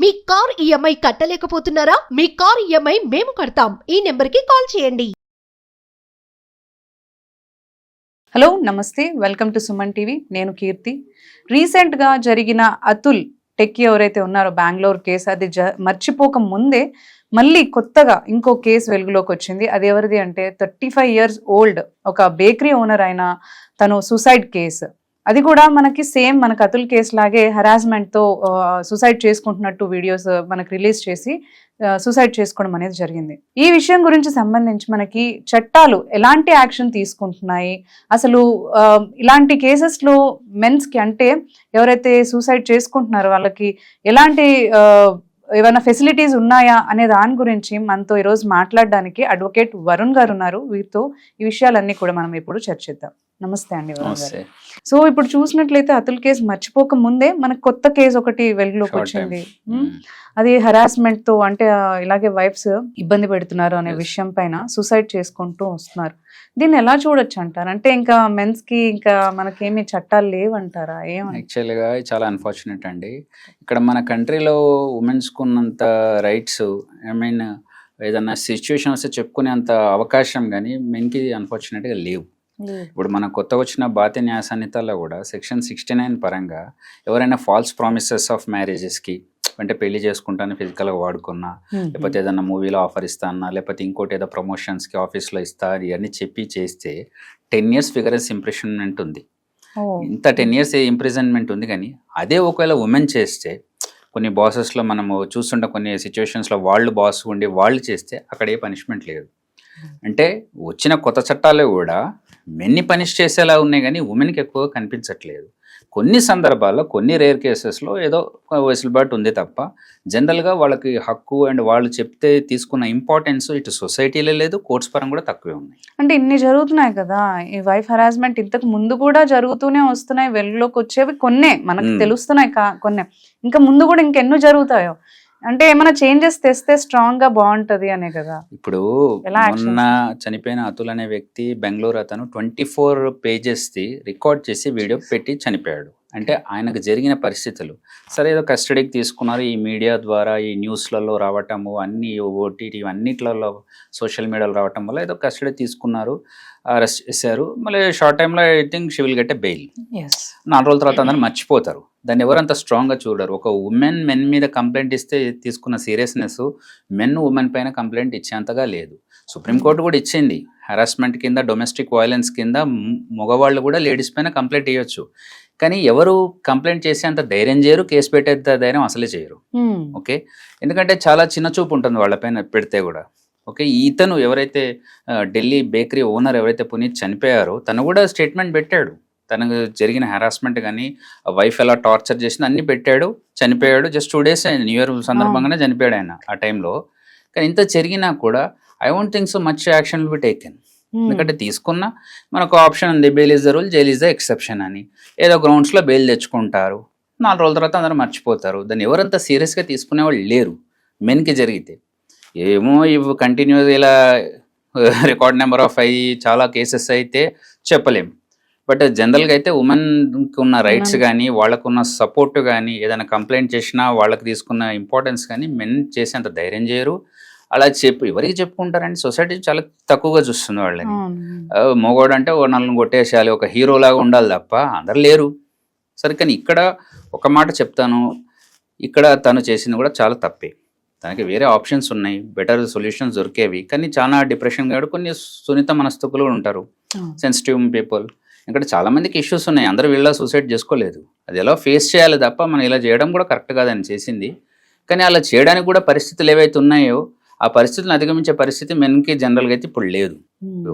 మీ car EMI కట్టలేకపోతున్నారా? మీ car EMI మేము కడతాం. ఈ నెంబర్కి కాల్ చేయండి. హలో నమస్తే, వెల్కమ్ టు సుమన్ టీవీ. నేను కీర్తి. రీసెంట్గా జరిగిన అతుల్ టెక్కీ ఎవరైతే ఉన్నారో బెంగళూరు కేసు, అది మర్చిపోక ముందే మళ్ళీ కొత్తగా ఇంకో కేసు వెలుగులోకి వచ్చింది. అది ఎవరిది అంటే 35 years ఓల్డ్ ఒక బేకరీ ఓనర్ అయిన తను సూసైడ్ కేసు. అది కూడా మనకి సేమ్ మనకు అతుల్ కేసు లాగే హెరాస్మెంట్తో సూసైడ్ చేసుకుంటున్నట్టు వీడియోస్ మనకు రిలీజ్ చేసి సూసైడ్ చేసుకోవడం అనేది జరిగింది. ఈ విషయం గురించి సంబంధించి మనకి చట్టాలు ఎలాంటి యాక్షన్ తీసుకుంటున్నాయి, అసలు ఇలాంటి కేసెస్లో మెన్స్కి అంటే ఎవరైతే సూసైడ్ చేసుకుంటున్నారో వాళ్ళకి ఎలాంటి ఏమైనా ఫెసిలిటీస్ ఉన్నాయా అనే దాని గురించి మనతో ఈరోజు మాట్లాడడానికి అడ్వకేట్ వరుణ్ గారు ఉన్నారు. వీరితో ఈ విషయాలన్నీ కూడా మనం ఇప్పుడు చర్చిద్దాం. నమస్తే అండి వరుణ్ గారు. సో ఇప్పుడు చూసినట్లయితే అతుల్ కేసు మర్చిపోక ముందే మనకు కొత్త కేసు ఒకటి వెలుగులోకి వచ్చింది. అది హెరాస్మెంట్ తో అంటే ఇలాగే వైఫ్స్ ఇబ్బంది పెడుతున్నారు అనే విషయం పైన సూసైడ్ చేసుకుంటూ వస్తున్నారు. దీన్ని ఎలా చూడొచ్చు అంటారు? అంటే ఇంకా మెన్స్ కి ఇంకా మనకేమి చట్టాలు లేవంటారా? యాక్చువల్గా చాలా అన్ఫార్చునేట్ అండి. ఇక్కడ మన కంట్రీలో ఉమెన్స్ కున్నంత రైట్స్, ఐ మీన్ ఏదన్నా సిచ్యువేషన్స్ చెప్పుకునేంత అవకాశం కానీ మెన్కి అన్ఫార్చునేట్గా లేవు. ఇప్పుడు మన కొత్తగా వచ్చిన భారతీయ న్యాయ సంహితలో కూడా సెక్షన్ 69 పరంగా ఎవరైనా ఫాల్స్ ప్రామిసెస్ ఆఫ్ మ్యారేజెస్కి అంటే పెళ్లి చేసుకుంటాను ఫిజికల్గా వాడుకున్నా, లేకపోతే ఏదైనా మూవీలో ఆఫర్ ఇస్తానా, లేకపోతే ఇంకోటి ఏదో ప్రమోషన్స్కి ఆఫీస్లో ఇస్తా ఇవన్నీ చెప్పి చేస్తే 10 years ఫిగరెన్స్ ఇంప్రిజన్మెంట్ ఉంది. ఇంత 10 years ఇంప్రిజన్మెంట్ ఉంది. కానీ అదే ఒకవేళ ఉమెన్ చేస్తే కొన్ని బాసెస్లో మనము చూస్తుంటే కొన్ని సిచ్యువేషన్స్లో వాళ్ళు బాస్ ఉండి వాళ్ళు చేస్తే అక్కడ ఏ పనిష్మెంట్ లేదు. అంటే వచ్చిన కొత్త చట్టాలు కూడా మెన్ని పనిష్ చేసేలా ఉన్నాయి కానీ ఉమెన్కి ఎక్కువ కనిపించట్లేదు. కొన్ని సందర్భాల్లో కొన్ని రేర్ కేసెస్లో ఏదో వెసులుబాటు ఉంది తప్ప జనరల్గా వాళ్ళకి హక్కు అండ్ వాళ్ళు చెప్తే తీసుకున్న ఇంపార్టెన్స్ ఇటు సొసైటీలో లేదు, కోర్ట్స్ పరంగా కూడా తక్కువే ఉన్నాయి. అంటే ఇన్ని జరుగుతున్నాయి కదా ఈ వైఫ్ హెరాస్మెంట్, ఇంతకు ముందు కూడా జరుగుతూనే వస్తున్నాయి. వెలుగులోకి వచ్చేవి కొన్నే మనకు తెలుస్తున్నాయి, కొన్నే ఇంకా ముందు కూడా ఇంకెన్నో జరుగుతాయో. అంటే ఏమైనా చేంజెస్ తెస్తే స్ట్రాంగ్ గా బాగుంటది అనే కదా. ఇప్పుడు మొన్న చనిపోయిన అతుల్ అనే వ్యక్తి బెంగళూరు అతను 24 pages రికార్డ్ చేసి వీడియో పెట్టి చనిపోయాడు. అంటే ఆయనకు జరిగిన పరిస్థితులు సరే ఏదో కస్టడీకి తీసుకున్నారు. ఈ మీడియా ద్వారా ఈ న్యూస్లలో రావటము, అన్ని ఓటీటీ అన్నిట్లలో సోషల్ మీడియాలో రావటం వల్ల ఏదో కస్టడీ తీసుకున్నారు, అరెస్ట్ చేశారు. మళ్ళీ షార్ట్ టైంలో I think she will get a bail. 4 రోజుల తర్వాత అందరూ మర్చిపోతారు. దాన్ని ఎవరంత స్ట్రాంగ్గా చూడరు. ఒక ఉమెన్ మెన్ మీద కంప్లైంట్ ఇస్తే తీసుకున్న సీరియస్నెస్ మెన్ ఉమెన్ పైన కంప్లైంట్ ఇచ్చేంతగా లేదు. సుప్రీంకోర్టు కూడా ఇచ్చింది, హెరాస్మెంట్ కింద డొమెస్టిక్ వైలెన్స్ కింద మగవాళ్ళు కూడా లేడీస్ పైన కంప్లైంట్ ఇవ్వచ్చు. కానీ ఎవరు కంప్లైంట్ చేసే అంత ధైర్యం చేయరు, కేసు పెట్టేంత ధైర్యం అసలే చేయరు. ఓకే, ఎందుకంటే చాలా చిన్న చూపు ఉంటుంది వాళ్ళపైన పెడితే కూడా. ఓకే, ఇతను ఎవరైతే ఢిల్లీ బేకరీ ఓనర్ ఎవరైతే పునీత్ చనిపోయారో తను కూడా స్టేట్మెంట్ పెట్టాడు. తనకు జరిగిన హెరాస్మెంట్ కానీ వైఫ్ ఎలా టార్చర్ చేసింది అన్నీ పెట్టాడు. చనిపోయాడు జస్ట్ 2 days అయింది, న్యూ ఇయర్ సందర్భంగానే చనిపోయాడు ఆయన ఆ టైంలో. కానీ ఇంత జరిగినా కూడా I won't think so much action will be taken. ఎందుకంటే తీసుకున్న మనకు ఆప్షన్ ఉంది, bail is the rule, jail is the exception అని. ఏదో గ్రౌండ్స్లో బెయిల్ తెచ్చుకుంటారు, 4 రోజుల తర్వాత అందరూ మర్చిపోతారు. దాన్ని ఎవరంతా సీరియస్గా తీసుకునే వాళ్ళు లేరు. మెన్కి జరిగితే ఏమో ఇవి కంటిన్యూస్ ఇలా రికార్డ్ నెంబర్ ఆఫ్ అయ్యి చాలా కేసెస్ అయితే చెప్పలేం. బట్ జనరల్గా అయితే ఉమెన్కి ఉన్న రైట్స్ కానీ వాళ్ళకున్న సపోర్ట్ కానీ ఏదైనా కంప్లైంట్ చేసినా వాళ్ళకి తీసుకున్న ఇంపార్టెన్స్ కానీ మెన్ చేసేంత ధైర్యం చేయరు. అలా ఎవరికి చెప్పుకుంటారండి? సొసైటీ చాలా తక్కువగా చూస్తుంది వాళ్ళని. మగవాడు అంటే నన్ను కొట్టేసేయాలి, ఒక హీరోలాగా ఉండాలి తప్ప అందరు లేరు. సరే, కానీ ఇక్కడ ఒక మాట చెప్తాను, ఇక్కడ తను చేసింది కూడా చాలా తప్పే. తనకి వేరే ఆప్షన్స్ ఉన్నాయి, బెటర్ సొల్యూషన్స్ దొరికేవి. కానీ చాలా డిప్రెషన్ కాదు, కొన్ని సున్నిత మనస్తకులు ఉంటారు, సెన్సిటివ్ పీపుల్. ఇక్కడ చాలా మందికి ఇష్యూస్ ఉన్నాయి, అందరూ వీళ్ళ సూసైడ్ చేసుకోలేదు. అది ఎలా ఫేస్ చేయాలి తప్ప మనం ఇలా చేయడం కూడా కరెక్ట్ కాదని చేసింది. కానీ అలా చేయడానికి కూడా పరిస్థితులు ఏవైతే ఉన్నాయో ఆ పరిస్థితులను అధిగమించే పరిస్థితి మెన్కి జనరల్గా అయితే ఇప్పుడు లేదు.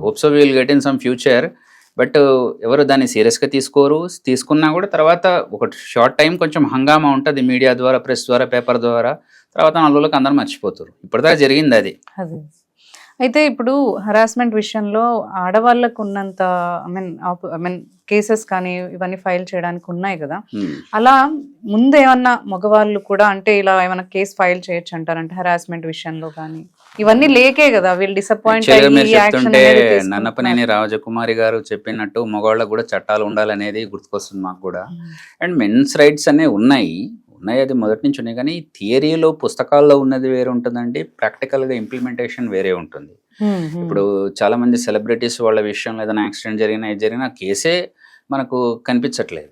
Hope so will get in some future. But ఎవరు దాన్ని సీరియస్గా తీసుకోరు. తీసుకున్నా కూడా తర్వాత ఒక షార్ట్ టైం కొంచెం హంగామా ఉంటుంది మీడియా ద్వారా, ప్రెస్ ద్వారా, పేపర్ ద్వారా. తర్వాత 4 రోజులకు అందరూ మర్చిపోతారు. ఇప్పటిదాకా జరిగింది అది. అయితే ఇప్పుడు హరాస్మెంట్ విషయంలో ఆడవాళ్ళకు ఉన్నంత ఐ మీన్ కేసెస్ కానీ ఇవన్నీ ఫైల్ చేయడానికి ఉన్నాయి కదా, అలా ముందు ఏమన్నా మగవాళ్ళు కూడా అంటే ఇలా ఏమైనా కేసు ఫైల్ చేయొచ్చు అంటారంటే హరాస్మెంట్ విషయంలో కానీ? ఇవన్నీ లేకే కదా వీళ్ళు డిసప్పాయింట్ నన్నపనేని రాజకుమారి గారు చెప్పినట్టు మగవాళ్ళకు కూడా చట్టాలు ఉండాలనేది గుర్తుకొస్తుంది మాకు కూడా. అండ్ మెన్స్ రైట్స్ అనేవి ఉన్నాయి, ఉన్నాయి, అది మొదటి నుంచి ఉన్నాయి. కానీ థియరీలో పుస్తకాల్లో ఉన్నది వేరే ఉంటుందండి, ప్రాక్టికల్గా ఇంప్లిమెంటేషన్ వేరే ఉంటుంది. ఇప్పుడు చాలా మంది సెలబ్రిటీస్ వాళ్ళ విషయంలో ఏదైనా యాక్సిడెంట్ జరిగినా ఏది జరిగినా కేసే మనకు కనిపించట్లేదు.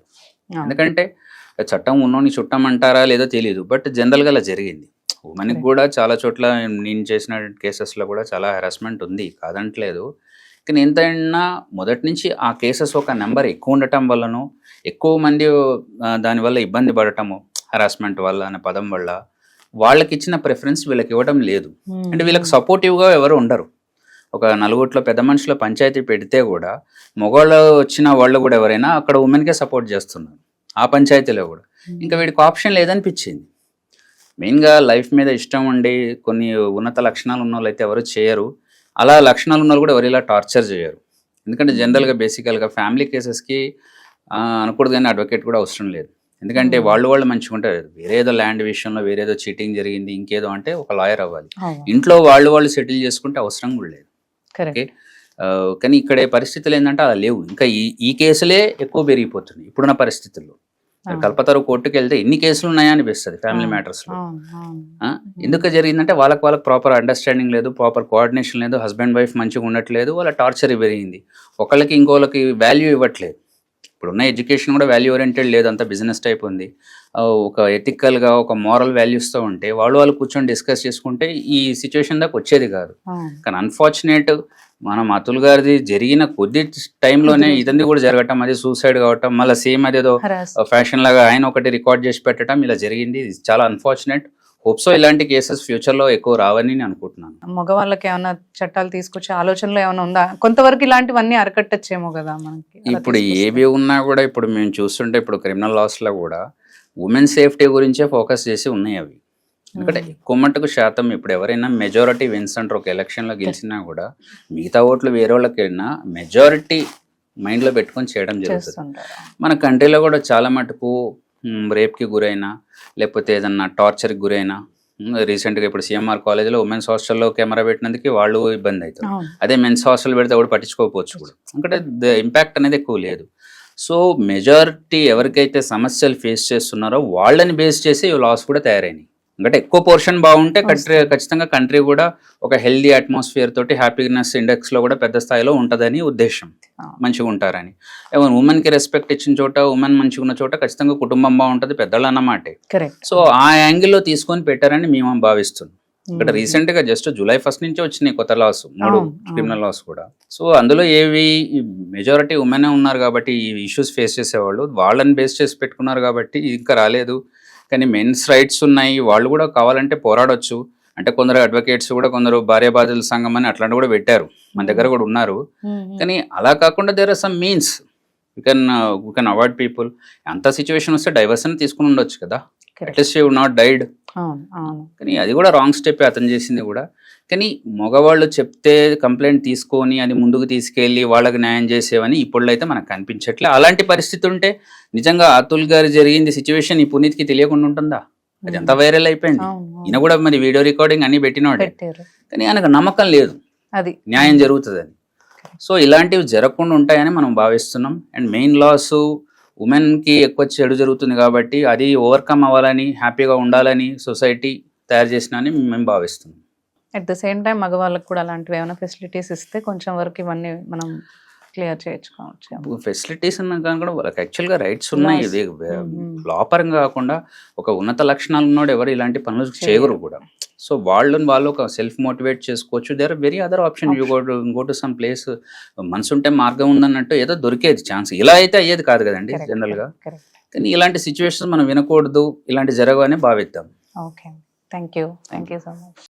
ఎందుకంటే చట్టం ఉన్నోని చుట్టం అంటారా లేదో తెలియదు, బట్ జనరల్గా అలా జరిగింది. ఉమెన్కి కూడా చాలా చోట్ల నేను చేసిన కేసెస్లో కూడా చాలా హెరాస్మెంట్ ఉంది, కాదంటలేదు. కానీ ఎంతైనా మొదటి నుంచి ఆ కేసెస్ ఒక నెంబర్ ఎక్కువ ఉండటం వల్లనో, ఎక్కువ మంది దానివల్ల ఇబ్బంది పడటము, హెరాస్మెంట్ వల్ల అనే పదం వల్ల వాళ్ళకి ఇచ్చిన ప్రిఫరెన్స్ వీళ్ళకి ఇవ్వడం లేదు. అంటే వీళ్ళకి సపోర్టివ్గా ఎవరు ఉండరు. ఒక నలుగురిలో పెద్ద మనుషుల పంచాయతీ పెడితే కూడా మగవాళ్ళు వచ్చిన వాళ్ళు కూడా ఎవరైనా అక్కడ ఉమెన్కే సపోర్ట్ చేస్తున్నారు ఆ పంచాయతీలో కూడా. ఇంకా వీడికి ఆప్షన్ లేదనిపించింది. మెయిన్గా లైఫ్ మీద ఇష్టం ఉండి కొన్ని ఉన్నత లక్షణాలు ఉన్న వాళ్ళు అయితే ఎవరు చేయరు, అలా లక్షణాలు ఉన్న వాళ్ళు కూడా ఎవరు ఇలా టార్చర్ చేయరు. ఎందుకంటే జనరల్గా బేసికల్గా ఫ్యామిలీ కేసెస్కి అనకూడదు కానీ అడ్వకేట్ కూడా అవసరం లేదు. ఎందుకంటే వాళ్ళు మంచిగా ఉంటారు. వేరేదో ల్యాండ్ విషయంలో వేరేదో చీటింగ్ జరిగింది ఇంకేదో అంటే ఒక లాయర్ అవ్వాలి. ఇంట్లో వాళ్ళు సెటిల్ చేసుకుంటే అవసరం కూడా లేదు. ఓకే, కానీ ఇక్కడ పరిస్థితులు ఏంటంటే అలా లేవు. ఇంకా ఈ కేసులే ఎక్కువ పెరిగిపోతున్నాయి ఇప్పుడున్న పరిస్థితుల్లో. కల్పతరు కోర్టుకు వెళ్తే ఎన్ని కేసులు ఉన్నాయా అనిపిస్తుంది ఫ్యామిలీ మ్యాటర్స్లో. ఎందుకు జరిగిందంటే వాళ్ళకి ప్రాపర్ అండర్స్టాండింగ్ లేదు, ప్రాపర్ కోఆర్డినేషన్ లేదు, హస్బెండ్ వైఫ్ మంచిగా ఉండట్లేదు, వాళ్ళ టార్చర్ పెరిగింది, ఒకళ్ళకి ఇంకోళ్ళకి వాల్యూ ఇవ్వట్లేదు. ఇప్పుడున్న ఎడ్యుకేషన్ కూడా వాల్యూ ఓరియంటెడ్ లేదు, అంత బిజినెస్ టైప్ ఉంది. ఒక ఎథికల్గా ఒక మోరల్ వాల్యూస్తో ఉంటే వాళ్ళు కూర్చొని డిస్కస్ చేసుకుంటే ఈ సిచ్యువేషన్ దాకా వచ్చేది కాదు. కానీ అన్ఫార్చునేట్ మనం అతుల్ గారిది జరిగిన కొద్ది టైంలోనే ఇదంది కూడా జరగటం, అది సూసైడ్ కావటం, మళ్ళీ సేమ్ అదేదో ఫ్యాషన్ లాగా ఆయన ఒకటి రికార్డ్ చేసి పెట్టడం ఇలా జరిగింది. ఇది చాలా అన్ఫార్చునేట్. హోప్సో ఇలాంటి కేసెస్ ఫ్యూచర్లో ఎక్కువ రావని నేను అనుకుంటున్నాను. మగవాళ్ళకి ఏమైనా చట్టాలు తీసుకొచ్చే ఆలోచనలో ఏమైనా ఉందా? కొంతవరకు ఇలాంటివన్నీ అరకట్టచ్చేమో కదా మనకి. ఇప్పుడు ఏవి ఉన్నా కూడా ఇప్పుడు మేము చూస్తుంటే ఇప్పుడు క్రిమినల్ లాస్లో కూడా ఉమెన్ సేఫ్టీ గురించే ఫోకస్ చేసి ఉన్నాయి అవి. ఎందుకంటే ఎక్కువ మట్టుకు శాతం ఇప్పుడు ఎవరైనా మెజారిటీ విన్స్ అంటారు, ఒక ఎలక్షన్లో గెలిచినా కూడా మిగతా ఓట్లు వేరే వాళ్ళకి వెళ్ళినా మెజారిటీ మైండ్లో పెట్టుకొని చేయడం జరుగుతుంది. మన కంట్రీలో కూడా చాలా మటుకు రేప్కి గురైనా లేకపోతే ఏదన్నా టార్చర్కి గురైనా, రీసెంట్గా ఇప్పుడు సిఎంఆర్ కాలేజ్లో ఉమెన్స్ హాస్టల్లో కెమెరా పెట్టినందుకు వాళ్ళు ఇబ్బంది అవుతారు. అదే మెన్స్ హాస్టల్ పెడితే కూడా పట్టించుకోకపోవచ్చు కూడా, ఎందుకంటే ఇంపాక్ట్ అనేది ఎక్కువ లేదు. సో మెజారిటీ ఎవరికైతే సమస్యలు ఫేస్ చేస్తున్నారో వాళ్ళని బేస్ చేసి లాస్ కూడా తయారైనాయి. ఎందుకంటే ఎక్కువ పోర్షన్ బాగుంటే ఖచ్చితంగా కంట్రీ కూడా ఒక హెల్దీ అట్మాస్ఫియర్ తోటి హ్యాపీనెస్ ఇండెక్స్లో కూడా పెద్ద స్థాయిలో ఉంటుందని ఉద్దేశం, మంచిగా ఉంటారని. ఉమెన్కి రెస్పెక్ట్ ఇచ్చిన చోట, ఉమెన్ మంచిగా ఉన్న చోట ఖచ్చితంగా కుటుంబం బాగుంటుంది, పెద్దలు అన్నమాటే. సో ఆ యాంగిల్లో తీసుకొని పెట్టారని మేము భావిస్తున్నాం. ఇక్కడ రీసెంట్గా జస్ట్ July 1 నుంచే వచ్చినాయి కొత్త లాస్, 3 క్రిమినల్ లాస్ కూడా. సో అందులో ఏవి మెజారిటీ ఉమెనే ఉన్నారు కాబట్టి ఈ ఇష్యూస్ ఫేస్ చేసేవాళ్ళు వాళ్ళని బేస్ చేసి పెట్టుకున్నారు కాబట్టి ఇంకా రాలేదు. కానీ మెన్స్ రైట్స్ ఉన్నాయి, వాళ్ళు కూడా కావాలంటే పోరాడొచ్చు. అంటే కొందరు అడ్వకేట్స్ కూడా, కొందరు భార్యాబాధితుల సంఘం అని అట్లాంటి కూడా పెట్టారు, మన దగ్గర కూడా ఉన్నారు. కానీ అలా కాకుండా there are some means you can avoid people. అంత సిచ్యువేషన్ వస్తే డైవర్స్ అని తీసుకుని ఉండొచ్చు కదా, అట్లీస్ట్ యూ నాట్ డైడ్. కానీ అది కూడా రాంగ్ స్టెప్ అతను చేసింది కూడా. కానీ మగవాళ్ళు చెప్తే కంప్లైంట్ తీసుకొని అది ముందుకు తీసుకెళ్ళి వాళ్ళకి న్యాయం చేసేవని ఇప్పుడు అయితే మనకు కనిపించట్లే. అలాంటి పరిస్థితి ఉంటే నిజంగా అతుల్ గారు జరిగింది సిచ్యువేషన్ ఈ పునీత్కి తెలియకుండా ఉంటుందా? అది ఎంత వైరల్ అయిపోయింది. ఈయన కూడా మరి వీడియో రికార్డింగ్ అన్ని పెట్టినవాడే, కానీ ఆయనకు నమ్మకం లేదు అది న్యాయం జరుగుతుందని. సో ఇలాంటివి జరగకుండా ఉంటాయని మనం భావిస్తున్నాం. అండ్ మెయిన్ లాస్ ఉమెన్కి ఎక్కువ చెడు జరుగుతుంది కాబట్టి అది ఓవర్కమ్ అవ్వాలని, హ్యాపీగా ఉండాలని సొసైటీ తయారు చేసినని మేము భావిస్తున్నాం. అట్ ద సేమ్ టైం మగవాళ్ళకి కూడా అలాంటివి ఏమైనా ఫెసిలిటీస్ ఇస్తే కొంచెం వరకు ఇవన్నీ మనం క్లియర్ చేయించుకోవచ్చు. ఫెసిలిటీస్ అన్నా కానీ కూడా వాళ్ళకి యాక్చువల్గా రైట్స్ ఉన్నాయి. ఇది లా పరంగా కాకుండా ఒక ఉన్నత లక్షణాలు ఉన్నోడు ఎవరు ఇలాంటి పనులు చేయరు కూడా. సో వాళ్ళు ఒక సెల్ఫ్ మోటివేట్ చేసుకోవచ్చు. There are very other option. You go to some place, మనసు ఉంటే మార్గం ఉందన్నట్టు ఏదో దొరికేది ఛాన్స్. ఇలా అయితే అయ్యేది కాదు కదండి జనరల్గా. కానీ ఇలాంటి సిచ్యువేషన్స్ మనం వినకూడదు, ఇలాంటి జరగవని భావిద్దాం. Okay, thank you so much.